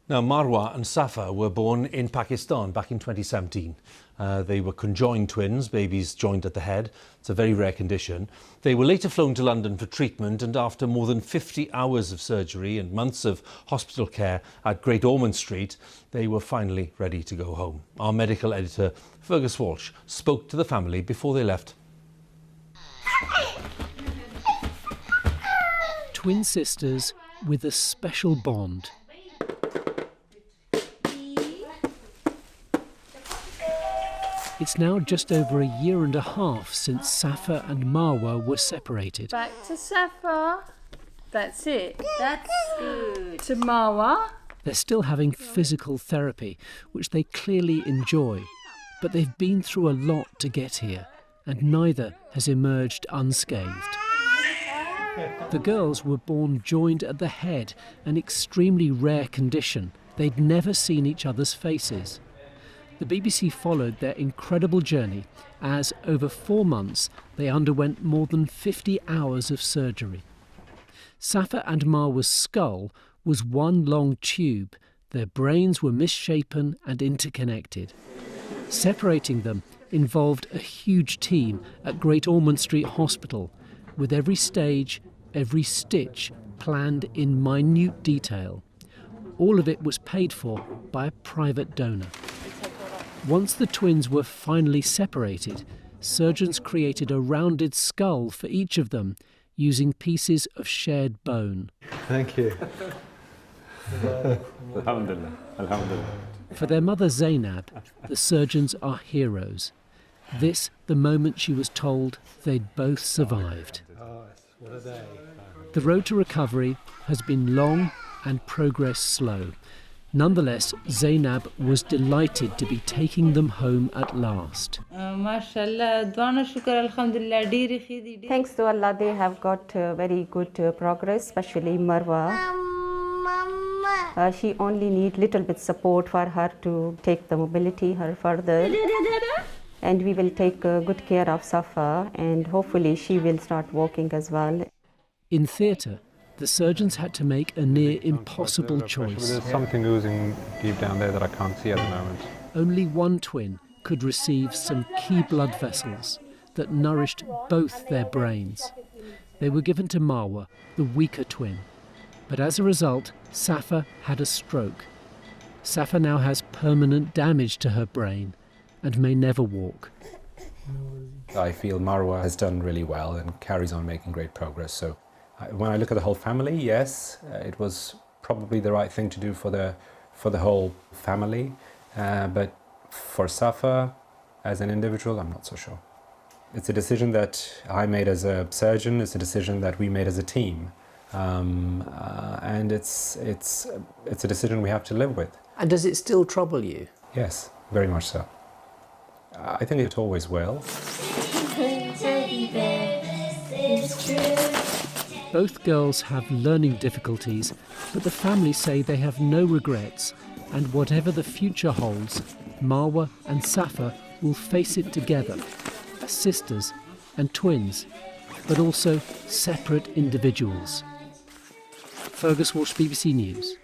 Now, Marwa and Safa were born in Pakistan back in 2017. They were conjoined twins, babies joined at the head. It's a very rare condition. They were later flown to London for treatment, and after more than 50 hours of surgery and months of hospital care at Great Ormond Street, they were finally ready to go home. Our medical editor, Fegus Walsh, spoke to the family before they left. Twin sisters with a special bond. It's now just over a year and a half since Safa and Marwa were separated. Back to Safa. That's it. That's good. To Marwa. They're still having physical therapy, which they clearly enjoy. But they've been through a lot to get here, and neither has emerged unscathed. The girls were born joined at the head, an extremely rare condition. They'd never seen each other's faces. The BBC followed their incredible journey as, over 4 months, they underwent more than 50 hours of surgery. Safa and Marwa's skull was one long tube. Their brains were misshapen and interconnected. Separating them involved a huge team at Great Ormond Street Hospital, with every stage, every stitch planned in minute detail. All of it was paid for by a private donor. Once the twins were finally separated, surgeons created a rounded skull for each of them, using pieces of shared bone. Thank you. Alhamdulillah. Alhamdulillah. For their mother Zainab, the surgeons are heroes. This, the moment she was told they'd both survived. The road to recovery has been long and progress slow. Nonetheless, Zainab was delighted to be taking them home at last. Thanks to Allah, they have got very good progress, especially Marwa. She only needs little bit support for her to take the mobility her further. And we will take good care of Safa, and hopefully she will start walking as well. In theatre, the surgeons had to make a near impossible choice. There's something oozing deep down there that I can't see at the moment. Only one twin could receive some key blood vessels that nourished both their brains. They were given to Marwa, the weaker twin. But as a result, Safa had a stroke. Safa now has permanent damage to her brain and may never walk. I feel Marwa has done really well and carries on making great progress. So when I look at the whole family, yes, it was probably the right thing to do for the whole family. But for Safa, as an individual, I'm not so sure. It's a decision that I made as a surgeon. It's a decision that we made as a team. And it's a decision we have to live with. And does it still trouble you? Yes, very much so. I think it always will. Both girls have learning difficulties, but the family say they have no regrets, and whatever the future holds, Marwa and Safa will face it together, as sisters and twins, but also separate individuals. Fegus Walsh, BBC News.